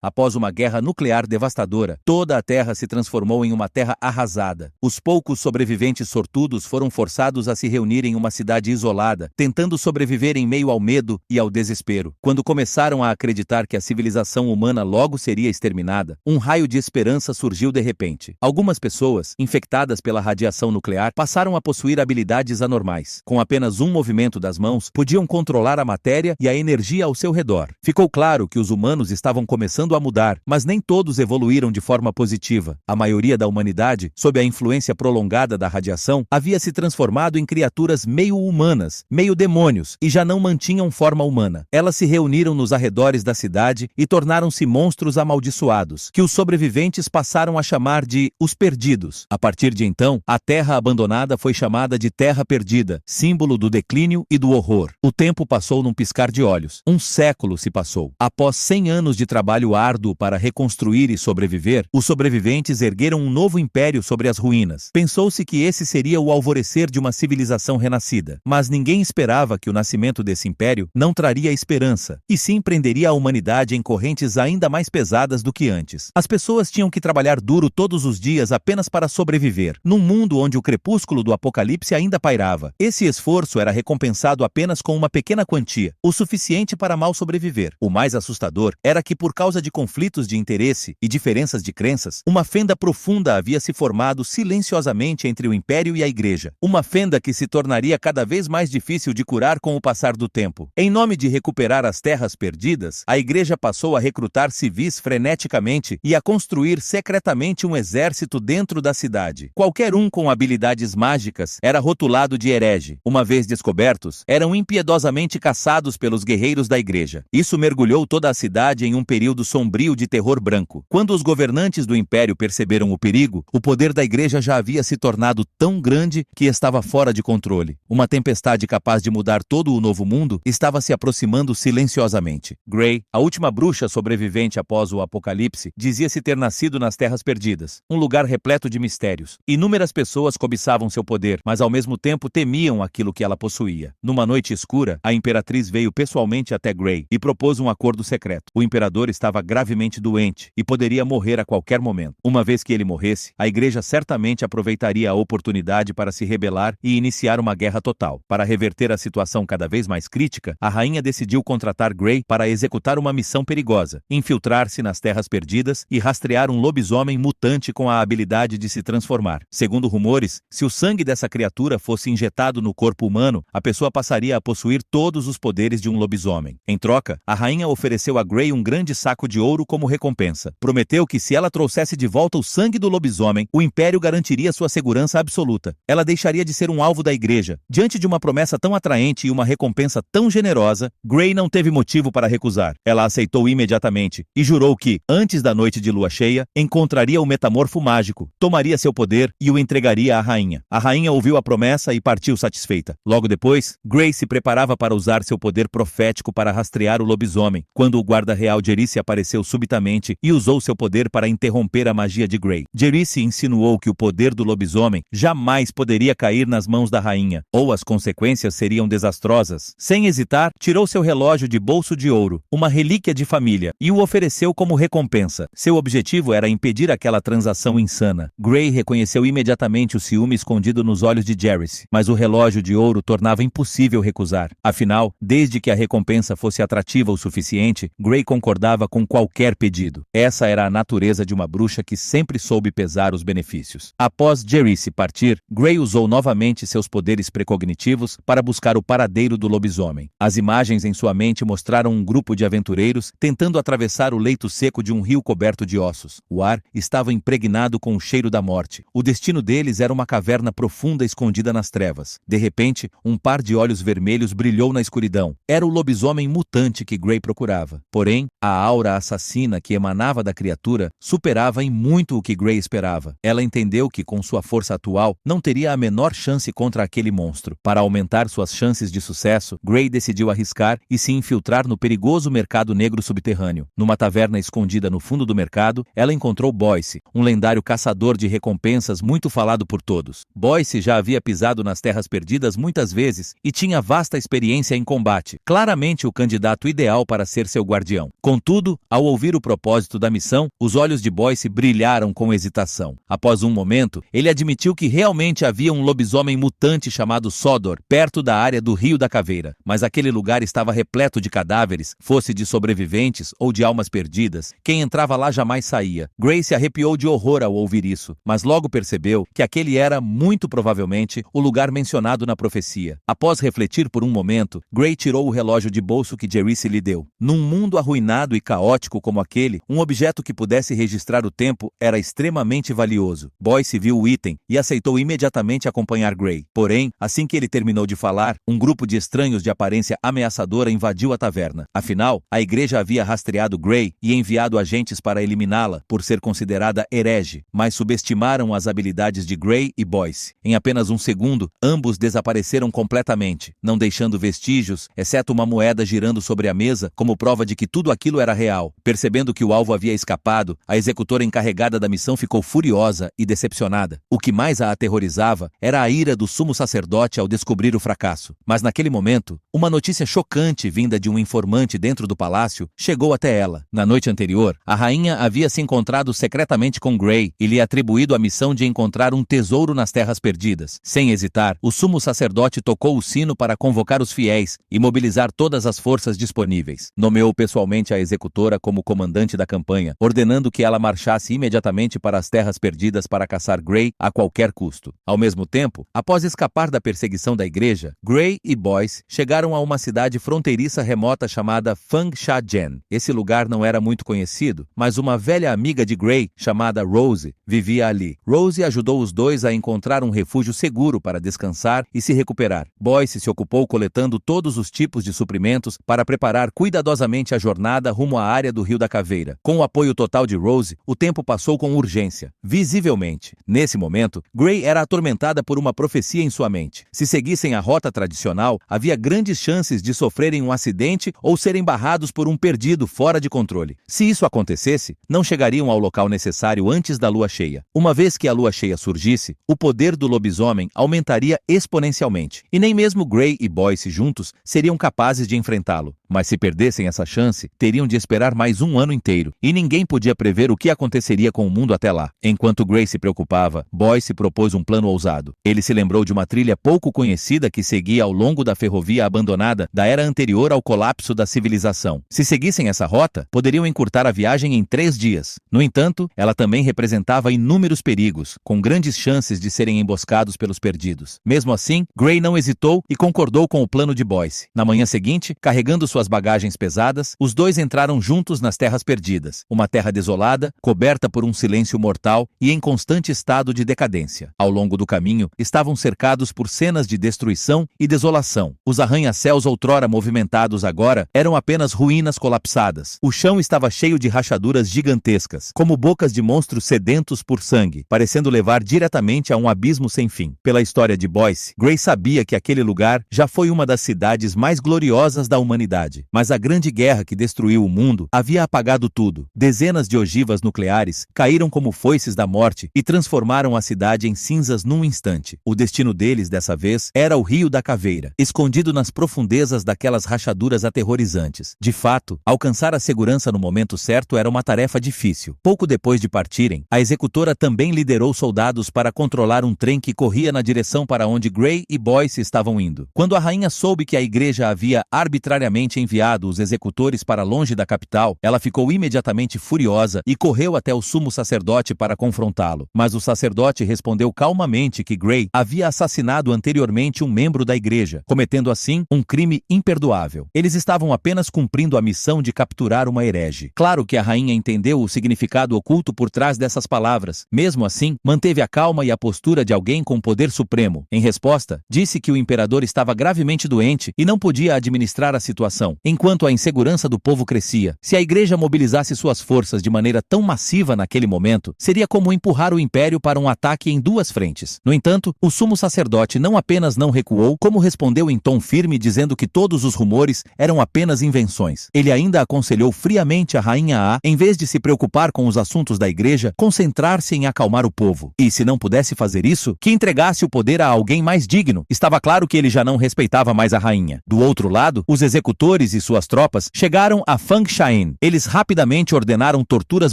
Após uma guerra nuclear devastadora, toda a Terra se transformou em uma terra arrasada. Os poucos sobreviventes sortudos foram forçados a se reunir em uma cidade isolada, tentando sobreviver em meio ao medo e ao desespero. Quando começaram a acreditar que a civilização humana logo seria exterminada, um raio de esperança surgiu de repente. Algumas pessoas, infectadas pela radiação nuclear, passaram a possuir habilidades anormais. Com apenas um movimento das mãos, podiam controlar a matéria e a energia ao seu redor. Ficou claro que os humanos estavam começando a mudar, mas nem todos evoluíram de forma positiva. A maioria da humanidade, sob a influência prolongada da radiação, havia se transformado em criaturas meio humanas, meio demônios, e já não mantinham forma humana. Elas se reuniram nos arredores da cidade e tornaram-se monstros amaldiçoados, que os sobreviventes passaram a chamar de os Perdidos. A partir de então, a terra abandonada foi chamada de Terra Perdida, símbolo do declínio e do horror. O tempo passou num piscar de olhos. Um século se passou. Após 100 anos de trabalho árduo para reconstruir e sobreviver, os sobreviventes ergueram um novo império sobre as ruínas. Pensou-se que esse seria o alvorecer de uma civilização renascida. Mas ninguém esperava que o nascimento desse império não traria esperança, e sim prenderia a humanidade em correntes ainda mais pesadas do que antes. As pessoas tinham que trabalhar duro todos os dias apenas para sobreviver, num mundo onde o crepúsculo do apocalipse ainda pairava. Esse esforço era recompensado apenas com uma pequena quantia, o suficiente para mal sobreviver. O mais assustador era que, por causa de conflitos de interesse e diferenças de crenças, uma fenda profunda havia se formado silenciosamente entre o Império e a Igreja. Uma fenda que se tornaria cada vez mais difícil de curar com o passar do tempo. Em nome de recuperar as terras perdidas, a Igreja passou a recrutar civis freneticamente e a construir secretamente um exército dentro da cidade. Qualquer um com habilidades mágicas era rotulado de herege. Uma vez descobertos, eram impiedosamente caçados pelos guerreiros da Igreja. Isso mergulhou toda a cidade em um período sombrio de terror branco. Quando os governantes do Império perceberam o perigo, o poder da Igreja já havia se tornado tão grande que estava fora de controle. Uma tempestade capaz de mudar todo o novo mundo estava se aproximando silenciosamente. Grey, a última bruxa sobrevivente após o apocalipse, dizia-se ter nascido nas Terras Perdidas, um lugar repleto de mistérios. Inúmeras pessoas cobiçavam seu poder, mas ao mesmo tempo temiam aquilo que ela possuía. Numa noite escura, a imperatriz veio pessoalmente até Grey e propôs um acordo secreto. O imperador estava gravemente doente e poderia morrer a qualquer momento. Uma vez que ele morresse, a Igreja certamente aproveitaria a oportunidade para se rebelar e iniciar uma guerra total. Para reverter a situação cada vez mais crítica, a rainha decidiu contratar Grey para executar uma missão perigosa, infiltrar-se nas Terras Perdidas e rastrear um lobisomem mutante com a habilidade de se transformar. Segundo rumores, se o sangue dessa criatura fosse injetado no corpo humano, a pessoa passaria a possuir todos os poderes de um lobisomem. Em troca, a rainha ofereceu a Grey um grande saco de ouro como recompensa. Prometeu que se ela trouxesse de volta o sangue do lobisomem, o Império garantiria sua segurança absoluta. Ela deixaria de ser um alvo da Igreja. Diante de uma promessa tão atraente e uma recompensa tão generosa, Grey não teve motivo para recusar. Ela aceitou imediatamente e jurou que, antes da noite de lua cheia, encontraria o metamorfo mágico, tomaria seu poder e o entregaria à rainha. A rainha ouviu a promessa e partiu satisfeita. Logo depois, Grey se preparava para usar seu poder profético para rastrear o lobisomem, quando o guarda real Jerice apareceu subitamente e usou seu poder para interromper a magia de Grey. Jerice insinuou que o poder do lobisomem jamais poderia cair nas mãos da rainha, ou as consequências seriam desastrosas. Sem hesitar, tirou seu relógio de bolso de ouro, uma relíquia de família, e o ofereceu como recompensa. Seu objetivo era impedir aquela transação insana. Grey reconheceu imediatamente o ciúme escondido nos olhos de Jerice, mas o relógio de ouro tornava impossível recusar. Afinal, desde que a recompensa fosse atrativa o suficiente, Grey concordava com qualquer pedido. Essa era a natureza de uma bruxa que sempre soube pesar os benefícios. Após Jerice partir, Grey usou novamente seus poderes precognitivos para buscar o paradeiro do lobisomem. As imagens em sua mente mostraram um grupo de aventureiros tentando atravessar o leito seco de um rio coberto de ossos. O ar estava impregnado com o cheiro da morte. O destino deles era uma caverna profunda escondida nas trevas. De repente, um par de olhos vermelhos brilhou na escuridão. Era o lobisomem mutante que Grey procurava. Porém, a aura assassina que emanava da criatura superava em muito o que Grey esperava. Ela entendeu que, com sua força atual, não teria a menor chance contra aquele monstro. Para aumentar suas chances de sucesso, Grey decidiu arriscar e se infiltrar no perigoso mercado negro subterrâneo. Numa taverna escondida no fundo do mercado, ela encontrou Boyce, um lendário caçador de recompensas muito falado por todos. Boyce já havia pisado nas Terras Perdidas muitas vezes e tinha vasta experiência em combate, claramente o candidato ideal para ser seu guardião. Contudo, Ao ouvir o propósito da missão, os olhos de Boyce brilharam com hesitação. Após um momento, ele admitiu que realmente havia um lobisomem mutante chamado Sodor, perto da área do Rio da Caveira. Mas aquele lugar estava repleto de cadáveres, fosse de sobreviventes ou de almas perdidas. Quem entrava lá jamais saía. Gray se arrepiou de horror ao ouvir isso, mas logo percebeu que aquele era, muito provavelmente, o lugar mencionado na profecia. Após refletir por um momento, Gray tirou o relógio de bolso que Jerice lhe deu. Num mundo arruinado e caótico como aquele, um objeto que pudesse registrar o tempo era extremamente valioso. Boyce viu o item e aceitou imediatamente acompanhar Gray. Porém, assim que ele terminou de falar, um grupo de estranhos de aparência ameaçadora invadiu a taverna. Afinal, a igreja havia rastreado Gray e enviado agentes para eliminá-la por ser considerada herege, mas subestimaram as habilidades de Gray e Boyce. Em apenas um segundo, ambos desapareceram completamente, não deixando vestígios, exceto uma moeda girando sobre a mesa como prova de que tudo aquilo era real. Percebendo que o alvo havia escapado, a executora encarregada da missão ficou furiosa e decepcionada. O que mais a aterrorizava era a ira do sumo sacerdote ao descobrir o fracasso. Mas naquele momento, uma notícia chocante vinda de um informante dentro do palácio chegou até ela. Na noite anterior, a rainha havia se encontrado secretamente com Gray e lhe atribuído a missão de encontrar um tesouro nas terras perdidas. Sem hesitar, o sumo sacerdote tocou o sino para convocar os fiéis e mobilizar todas as forças disponíveis. Nomeou pessoalmente a executora como comandante da campanha, ordenando que ela marchasse imediatamente para as terras perdidas para caçar Gray a qualquer custo. Ao mesmo tempo, após escapar da perseguição da igreja, Gray e Boyce chegaram a uma cidade fronteiriça remota chamada Fangsha-Jen. Esse lugar não era muito conhecido, mas uma velha amiga de Gray, chamada Rose, vivia ali. Rose ajudou os dois a encontrar um refúgio seguro para descansar e se recuperar. Boyce se ocupou coletando todos os tipos de suprimentos para preparar cuidadosamente a jornada rumo à área do Rio da Caveira. Com o apoio total de Rose, o tempo passou com urgência. Visivelmente, nesse momento, Gray era atormentada por uma profecia em sua mente. Se seguissem a rota tradicional, havia grandes chances de sofrerem um acidente ou serem barrados por um perdido fora de controle. Se isso acontecesse, não chegariam ao local necessário antes da lua cheia. Uma vez que a lua cheia surgisse, o poder do lobisomem aumentaria exponencialmente, e nem mesmo Gray e Boyce juntos seriam capazes de enfrentá-lo. Mas se perdessem essa chance, teriam de esperar mais um ano inteiro, e ninguém podia prever o que aconteceria com o mundo até lá. Enquanto Gray se preocupava, Boyce propôs um plano ousado. Ele se lembrou de uma trilha pouco conhecida que seguia ao longo da ferrovia abandonada da era anterior ao colapso da civilização. Se seguissem essa rota, poderiam encurtar a viagem em 3 dias. No entanto, ela também representava inúmeros perigos, com grandes chances de serem emboscados pelos perdidos. Mesmo assim, Gray não hesitou e concordou com o plano de Boyce. Na manhã seguinte, carregando suas bagagens pesadas, os dois entraram juntos nas terras perdidas, uma terra desolada, coberta por um silêncio mortal e em constante estado de decadência. Ao longo do caminho, estavam cercados por cenas de destruição e desolação. Os arranha-céus outrora movimentados agora eram apenas ruínas colapsadas. O chão estava cheio de rachaduras gigantescas, como bocas de monstros sedentos por sangue, parecendo levar diretamente a um abismo sem fim. Pela história de Boyce, Gray sabia que aquele lugar já foi uma das cidades mais gloriosas da humanidade. Mas a grande guerra que destruiu o mundo havia apagado tudo. Dezenas de ogivas nucleares caíram como foices da morte e transformaram a cidade em cinzas num instante. O destino deles, dessa vez, era o Rio da Caveira, escondido nas profundezas daquelas rachaduras aterrorizantes. De fato, alcançar a segurança no momento certo era uma tarefa difícil. Pouco depois de partirem, a executora também liderou soldados para controlar um trem que corria na direção para onde Gray e Boyce estavam indo. Quando a rainha soube que a igreja havia arbitrariamente enviado os executores para longe da capital, ela ficou imediatamente furiosa e correu até o sumo sacerdote para confrontá-lo. Mas o sacerdote respondeu calmamente que Gray havia assassinado anteriormente um membro da igreja, cometendo assim um crime imperdoável. Eles estavam apenas cumprindo a missão de capturar uma herege. Claro que a rainha entendeu o significado oculto por trás dessas palavras. Mesmo assim, manteve a calma e a postura de alguém com poder supremo. Em resposta, disse que o imperador estava gravemente doente e não podia administrar a situação, enquanto a insegurança do povo crescia. Se a igreja mobilizasse suas forças de maneira tão massiva naquele momento, seria como empurrar o império para um ataque em 2 frentes. No entanto, o sumo sacerdote não apenas não recuou, como respondeu em tom firme dizendo que todos os rumores eram apenas invenções. Ele ainda aconselhou friamente a rainha A, em vez de se preocupar com os assuntos da igreja, concentrar-se em acalmar o povo. E se não pudesse fazer isso, que entregasse o poder a alguém mais digno. Estava claro que ele já não respeitava mais a rainha. Do outro lado, os executores e suas tropas chegaram a Fangsha, Cheyenne. Eles rapidamente ordenaram torturas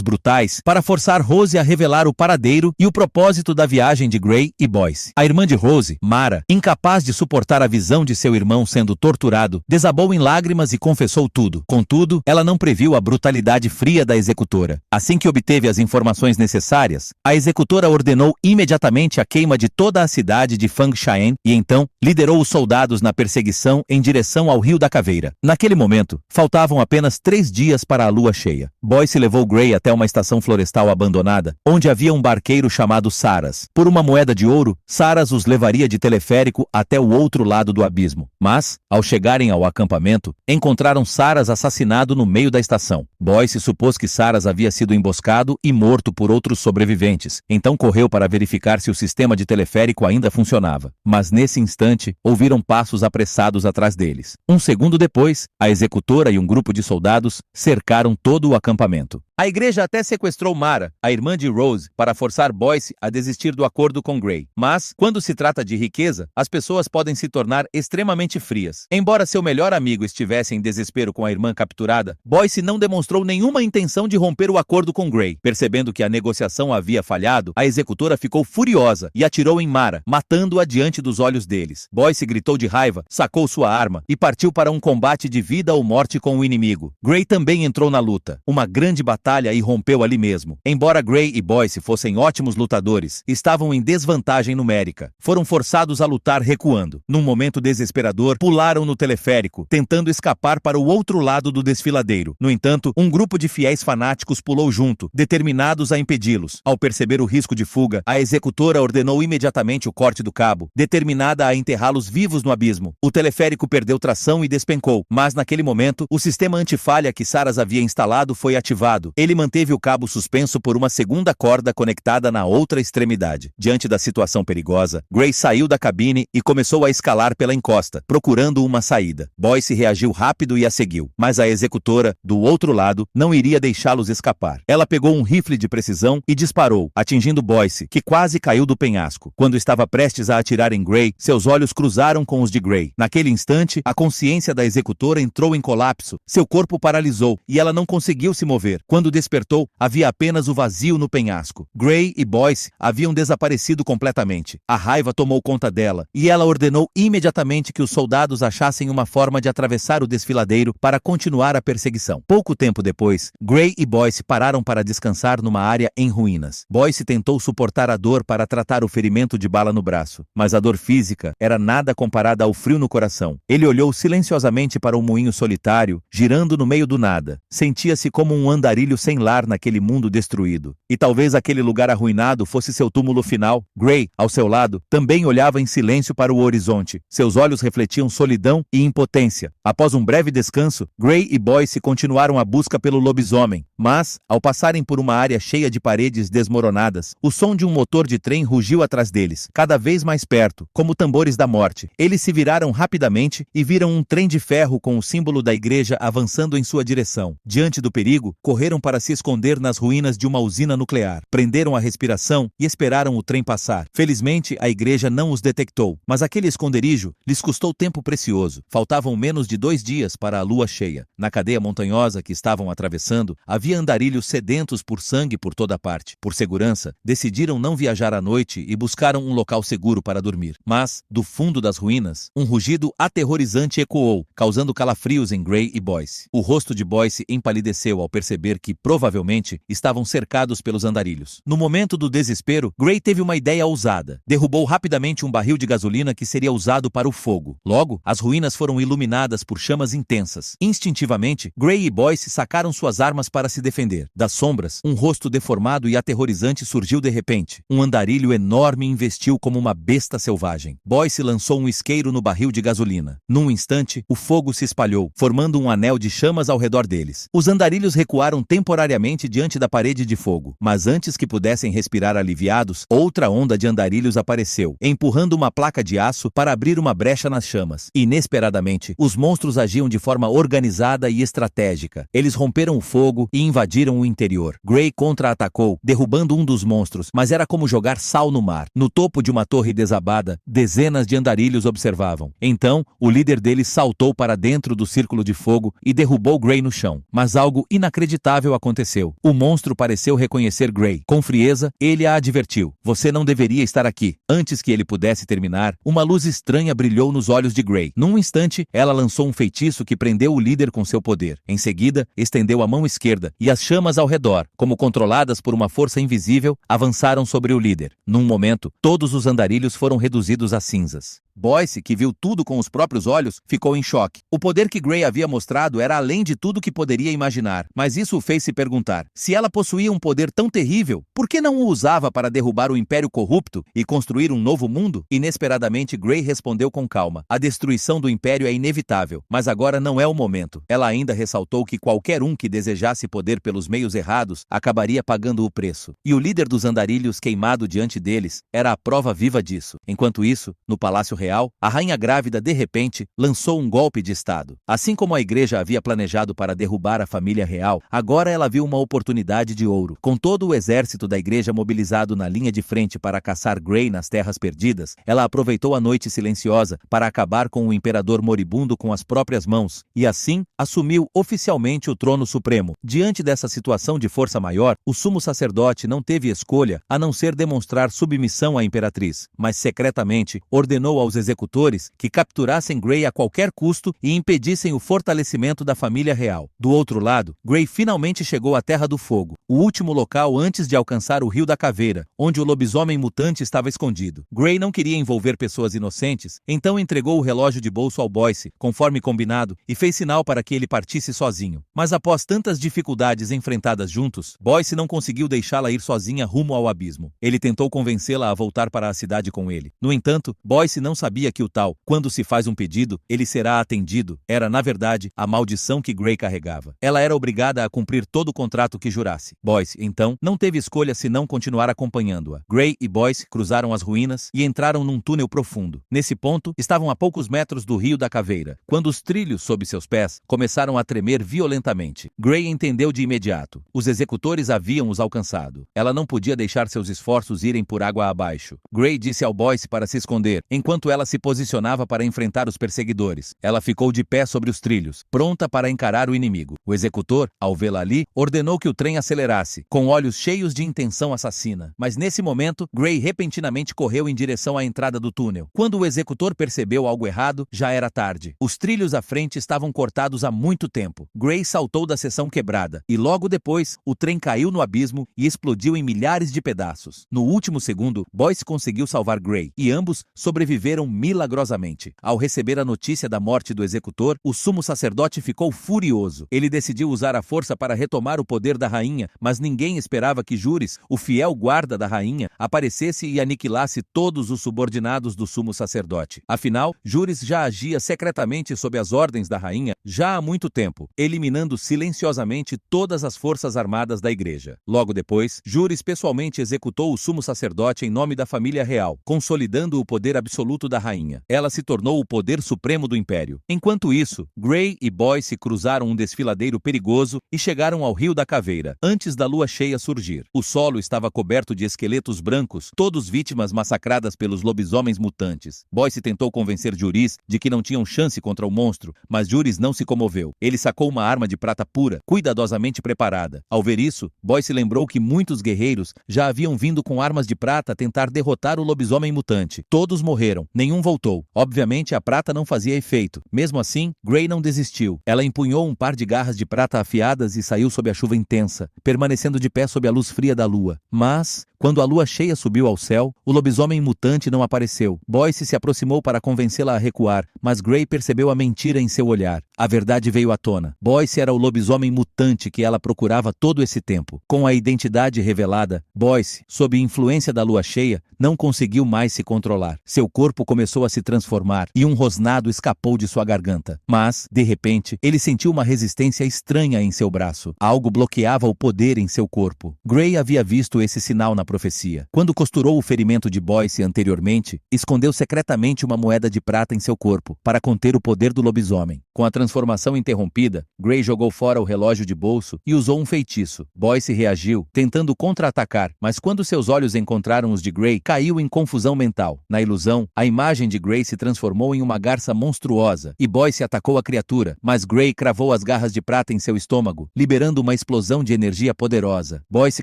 brutais para forçar Rose a revelar o paradeiro e o propósito da viagem de Gray e Boyce. A irmã de Rose, Mara, incapaz de suportar a visão de seu irmão sendo torturado, desabou em lágrimas e confessou tudo. Contudo, ela não previu a brutalidade fria da executora. Assim que obteve as informações necessárias, a executora ordenou imediatamente a queima de toda a cidade de Fang Cheyenne e então liderou os soldados na perseguição em direção ao Rio da Caveira. Naquele momento, faltavam apenas 3 dias para a lua cheia. Boyce levou Gray até uma estação florestal abandonada, onde havia um barqueiro chamado Saras. Por uma moeda de ouro, Saras os levaria de teleférico até o outro lado do abismo. Mas, ao chegarem ao acampamento, encontraram Saras assassinado no meio da estação. Boyce supôs que Saras havia sido emboscado e morto por outros sobreviventes, então correu para verificar se o sistema de teleférico ainda funcionava. Mas nesse instante, ouviram passos apressados atrás deles. Um segundo depois, a executora e um grupo de soldados cercaram todo o acampamento. A igreja até sequestrou Mara, a irmã de Rose, para forçar Boyce a desistir do acordo com Gray. Mas, quando se trata de riqueza, as pessoas podem se tornar extremamente frias. Embora seu melhor amigo estivesse em desespero com a irmã capturada, Boyce não demonstrou nenhuma intenção de romper o acordo com Gray. Percebendo que a negociação havia falhado, a executora ficou furiosa e atirou em Mara, matando-a diante dos olhos deles. Boyce gritou de raiva, sacou sua arma e partiu para um combate de vida ou morte com o inimigo. Gray também entrou na luta. Uma grande batalha irrompeu ali mesmo. Embora Gray e Boyce fossem ótimos lutadores, estavam em desvantagem numérica. Foram forçados a lutar recuando. Num momento desesperador, pularam no teleférico, tentando escapar para o outro lado do desfiladeiro. No entanto, um grupo de fiéis fanáticos pulou junto, determinados a impedi-los. Ao perceber o risco de fuga, a executora ordenou imediatamente o corte do cabo, determinada a enterrá-los vivos no abismo. O teleférico perdeu tração e despencou, mas naquele momento, o sistema antifalha que Saras havia instalado foi ativado. Ele manteve o cabo suspenso por uma segunda corda conectada na outra extremidade. Diante da situação perigosa, Gray saiu da cabine e começou a escalar pela encosta, procurando uma saída. Boyce reagiu rápido e a seguiu, mas a executora, do outro lado, não iria deixá-los escapar. Ela pegou um rifle de precisão e disparou, atingindo Boyce, que quase caiu do penhasco. Quando estava prestes a atirar em Gray, seus olhos cruzaram com os de Gray. Naquele instante, a consciência da executora entrou em colapso, seu corpo paralisou e ela não conseguiu se mover. Quando despertou, havia apenas o vazio no penhasco. Gray e Boyce haviam desaparecido completamente. A raiva tomou conta dela, e ela ordenou imediatamente que os soldados achassem uma forma de atravessar o desfiladeiro para continuar a perseguição. Pouco tempo depois, Gray e Boyce pararam para descansar numa área em ruínas. Boyce tentou suportar a dor para tratar o ferimento de bala no braço, mas a dor física era nada comparada ao frio no coração. Ele olhou silenciosamente para um moinho solitário, girando no meio do nada. Sentia-se como um andarilho sem lar naquele mundo destruído. E talvez aquele lugar arruinado fosse seu túmulo final. Gray, ao seu lado, também olhava em silêncio para o horizonte. Seus olhos refletiam solidão e impotência. Após um breve descanso, Gray e Boyce continuaram a busca pelo lobisomem. Mas, ao passarem por uma área cheia de paredes desmoronadas, o som de um motor de trem rugiu atrás deles, cada vez mais perto, como tambores da morte. Eles se viraram rapidamente e viram um trem de ferro com o símbolo da igreja avançando em sua direção. Diante do perigo, correram para se esconder nas ruínas de uma usina nuclear. Prenderam a respiração e esperaram o trem passar. Felizmente, a igreja não os detectou, mas aquele esconderijo lhes custou tempo precioso. Faltavam menos de 2 dias para a lua cheia. Na cadeia montanhosa que estavam atravessando, havia andarilhos sedentos por sangue por toda parte. Por segurança, decidiram não viajar à noite e buscaram um local seguro para dormir. Mas, do fundo das ruínas, um rugido aterrorizante ecoou, causando calafrios em Gray e Boyce. O rosto de Boyce empalideceu ao perceber que, provavelmente, estavam cercados pelos andarilhos. No momento do desespero, Gray teve uma ideia ousada. Derrubou rapidamente um barril de gasolina que seria usado para o fogo. Logo, as ruínas foram iluminadas por chamas intensas. Instintivamente, Gray e Boyce sacaram suas armas para se defender. Das sombras, um rosto deformado e aterrorizante surgiu de repente. Um andarilho enorme investiu como uma besta selvagem. Boyce lançou um isqueiro no barril de gasolina. Num instante, o fogo se espalhou, formando um anel de chamas ao redor deles. Os andarilhos recuaram temporariamente diante da parede de fogo. Mas antes que pudessem respirar aliviados, outra onda de andarilhos apareceu, empurrando uma placa de aço para abrir uma brecha nas chamas. Inesperadamente, os monstros agiam de forma organizada e estratégica. Eles romperam o fogo e invadiram o interior. Gray contra-atacou, derrubando um dos monstros, mas era como jogar sal no mar. No topo de uma torre desabada, dezenas de andarilhos observavam. Então, o líder deles saltou para dentro do círculo de fogo e derrubou Gray no chão. Mas algo inacreditável aconteceu. O monstro pareceu reconhecer Gray. Com frieza, ele a advertiu: "Você não deveria estar aqui." Antes que ele pudesse terminar, uma luz estranha brilhou nos olhos de Gray. Num instante, ela lançou um feitiço que prendeu o líder com seu poder. Em seguida, estendeu a mão esquerda e as chamas ao redor, como controladas por uma força invisível, avançaram sobre o líder. Num momento, todos os andarilhos foram reduzidos a cinzas. Boyce, que viu tudo com os próprios olhos, ficou em choque. O poder que Gray havia mostrado era além de tudo que poderia imaginar, mas isso o fez se perguntar: se ela possuía um poder tão terrível, por que não o usava para derrubar o Império corrupto e construir um novo mundo? Inesperadamente, Gray respondeu com calma: a destruição do Império é inevitável, mas agora não é o momento. Ela ainda ressaltou que qualquer um que desejasse poder pelos meios errados acabaria pagando o preço. E o líder dos andarilhos, queimado diante deles, era a prova viva disso. Enquanto isso, no Palácio Real, a rainha grávida, de repente, lançou um golpe de estado. Assim como a igreja havia planejado para derrubar a família real, agora ela viu uma oportunidade de ouro. Com todo o exército da igreja mobilizado na linha de frente para caçar Gray nas terras perdidas, ela aproveitou a noite silenciosa para acabar com o imperador moribundo com as próprias mãos, e assim assumiu oficialmente o trono supremo. Diante dessa situação de força maior, o sumo sacerdote não teve escolha a não ser demonstrar submissão à imperatriz, mas secretamente ordenou aos executores que capturassem Gray a qualquer custo e impedissem o fortalecimento da família real. Do outro lado, Gray finalmente chegou à Terra do Fogo, o último local antes de alcançar o Rio da Caveira, onde o lobisomem mutante estava escondido. Gray não queria envolver pessoas inocentes, então entregou o relógio de bolso ao Boyce, conforme combinado, e fez sinal para que ele partisse sozinho. Mas após tantas dificuldades enfrentadas juntos, Boyce não conseguiu deixá-la ir sozinha rumo ao abismo. Ele tentou convencê-la a voltar para a cidade com ele. No entanto, Boyce não sabia que o tal, quando se faz um pedido, ele será atendido, era, na verdade, a maldição que Gray carregava. Ela era obrigada a cumprir todo o contrato que jurasse. Boyce, então, não teve escolha senão continuar acompanhando-a. Gray e Boyce cruzaram as ruínas e entraram num túnel profundo. Nesse ponto, estavam a poucos metros do Rio da Caveira, quando os trilhos sob seus pés começaram a tremer violentamente. Gray entendeu de imediato. Os executores haviam os alcançado. Ela não podia deixar seus esforços irem por água abaixo. Gray disse ao Boyce para se esconder, enquanto ela se posicionava para enfrentar os perseguidores. Ela ficou de pé sobre os trilhos, pronta para encarar o inimigo. O executor, ao vê-la ali, ordenou que o trem acelerasse, com olhos cheios de intenção assassina. Mas nesse momento, Gray repentinamente correu em direção à entrada do túnel. Quando o executor percebeu algo errado, já era tarde. Os trilhos à frente estavam cortados há muito tempo. Gray saltou da seção quebrada, e logo depois, o trem caiu no abismo e explodiu em milhares de pedaços. No último segundo, Boyce conseguiu salvar Gray, e ambos sobreviveram milagrosamente. Ao receber a notícia da morte do executor, o sumo sacerdote ficou furioso. Ele decidiu usar a força para retomar o poder da rainha, mas ninguém esperava que Juris, o fiel guarda da rainha, aparecesse e aniquilasse todos os subordinados do sumo sacerdote. Afinal, Juris já agia secretamente sob as ordens da rainha já há muito tempo, eliminando silenciosamente todas as forças armadas da igreja. Logo depois, Juris pessoalmente executou o sumo sacerdote em nome da família real, consolidando o poder absoluto da rainha. Ela se tornou o poder supremo do império. Enquanto isso, Gray e Boyce cruzaram um desfiladeiro perigoso e chegaram ao Rio da Caveira, antes da lua cheia surgir. O solo estava coberto de esqueletos brancos, todos vítimas massacradas pelos lobisomens mutantes. Boyce tentou convencer Juris de que não tinham chance contra o monstro, mas Juris não se comoveu. Ele sacou uma arma de prata pura, cuidadosamente preparada. Ao ver isso, Boyce lembrou que muitos guerreiros já haviam vindo com armas de prata tentar derrotar o lobisomem mutante. Todos morreram, nenhum voltou. Obviamente, a prata não fazia efeito. Mesmo assim, Gray não desistiu. Ela empunhou um par de garras de prata afiadas e saiu sob a chuva intensa, permanecendo de pé sob a luz fria da lua. Mas, Quando a lua cheia subiu ao céu, o lobisomem mutante não apareceu. Boyce se aproximou para convencê-la a recuar, mas Gray percebeu a mentira em seu olhar. A verdade veio à tona. Boyce era o lobisomem mutante que ela procurava todo esse tempo. Com a identidade revelada, Boyce, sob influência da lua cheia, não conseguiu mais se controlar. Seu corpo começou a se transformar e um rosnado escapou de sua garganta. Mas, de repente, ele sentiu uma resistência estranha em seu braço. Algo bloqueava o poder em seu corpo. Gray havia visto esse sinal na profecia. Quando costurou o ferimento de Boyce anteriormente, escondeu secretamente uma moeda de prata em seu corpo, para conter o poder do lobisomem. Com a transformação interrompida, Gray jogou fora o relógio de bolso e usou um feitiço. Boyce reagiu, tentando contra-atacar, mas quando seus olhos encontraram os de Gray, caiu em confusão mental. Na ilusão, a imagem de Gray se transformou em uma garça monstruosa, e Boyce atacou a criatura, mas Gray cravou as garras de prata em seu estômago, liberando uma explosão de energia poderosa. Boyce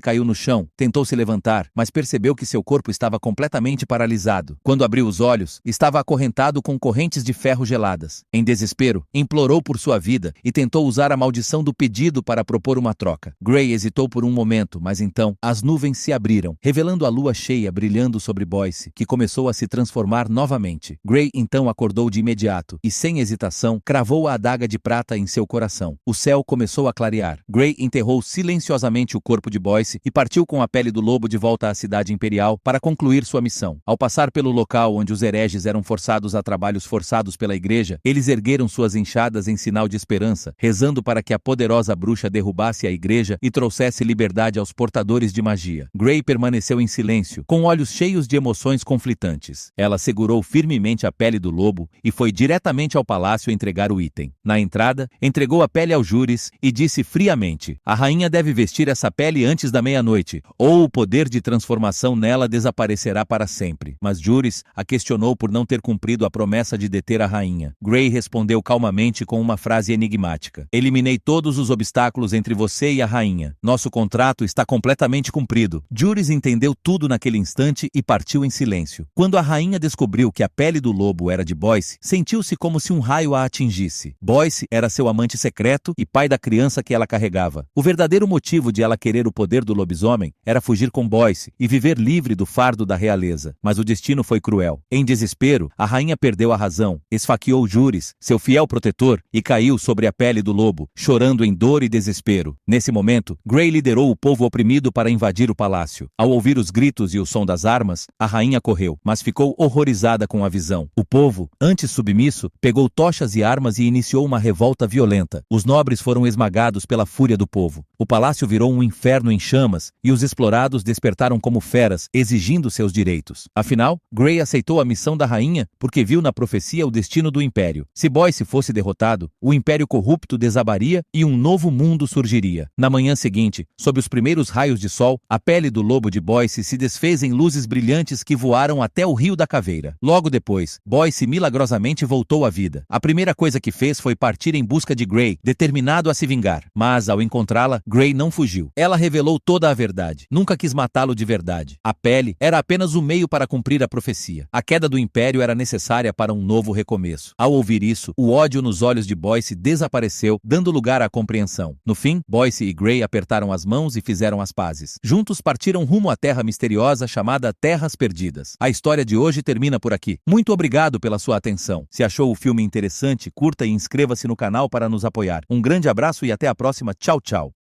caiu no chão, tentou se levantar, mas percebeu que seu corpo estava completamente paralisado. Quando abriu os olhos, estava acorrentado com correntes de ferro geladas. Em desespero, implorou por sua vida e tentou usar a maldição do pedido para propor uma troca. Gray hesitou por um momento, mas então as nuvens se abriram, revelando a lua cheia brilhando sobre Boyce, que começou a se transformar novamente. Gray então acordou de imediato e, sem hesitação, cravou a adaga de prata em seu coração. O céu começou a clarear. Gray enterrou silenciosamente o corpo de Boyce e partiu com a pele do lobo de volta à cidade imperial para concluir sua missão. Ao passar pelo local onde os hereges eram forçados a trabalhos forçados pela igreja, eles ergueram suas enxadas em sinal de esperança, rezando para que a poderosa bruxa derrubasse a igreja e trouxesse liberdade aos portadores de magia. Gray permaneceu em silêncio, com olhos cheios de emoções conflitantes. Ela segurou firmemente a pele do lobo e foi diretamente ao palácio entregar o item. Na entrada, entregou a pele aos júris e disse friamente: "A rainha deve vestir essa pele antes da meia-noite, ou o poder de transformação nela desaparecerá para sempre." Mas Júris a questionou por não ter cumprido a promessa de deter a rainha. Gray respondeu calmamente com uma frase enigmática: "Eliminei todos os obstáculos entre você e a rainha. Nosso contrato está completamente cumprido." Júris entendeu tudo naquele instante e partiu em silêncio. Quando a rainha descobriu que a pele do lobo era de Boyce, sentiu-se como se um raio a atingisse. Boyce era seu amante secreto e pai da criança que ela carregava. O verdadeiro motivo de ela querer o poder do lobisomem era fugir com Boyce e viver livre do fardo da realeza. Mas o destino foi cruel. Em desespero, a rainha perdeu a razão, esfaqueou Júris, seu fiel protetor, e caiu sobre a pele do lobo, chorando em dor e desespero. Nesse momento, Gray liderou o povo oprimido para invadir o palácio. Ao ouvir os gritos e o som das armas, a rainha correu, mas ficou horrorizada com a visão. O povo, antes submisso, pegou tochas e armas e iniciou uma revolta violenta. Os nobres foram esmagados pela fúria do povo. O palácio virou um inferno em chamas e os explorados despertaram como feras, exigindo seus direitos. Afinal, Gray aceitou a missão da rainha porque viu na profecia o destino do império. Se Boyce fosse derrotado, o império corrupto desabaria e um novo mundo surgiria. Na manhã seguinte, sob os primeiros raios de sol, a pele do lobo de Boyce se desfez em luzes brilhantes que voaram até o Rio da Caveira. Logo depois, Boyce milagrosamente voltou à vida. A primeira coisa que fez foi partir em busca de Gray, determinado a se vingar. Mas, ao encontrá-la, Gray não fugiu. Ela revelou toda a verdade. Nunca quis matá-lo de verdade. A pele era apenas o meio para cumprir a profecia. A queda do império era necessária para um novo recomeço. Ao ouvir isso, o ódio nos olhos de Boyce desapareceu, dando lugar à compreensão. No fim, Boyce e Gray apertaram as mãos e fizeram as pazes. Juntos partiram rumo à terra misteriosa chamada Terras Perdidas. A história de hoje termina por aqui. Muito obrigado pela sua atenção. Se achou o filme interessante, curta e inscreva-se no canal para nos apoiar. Um grande abraço e até a próxima. Tchau, tchau.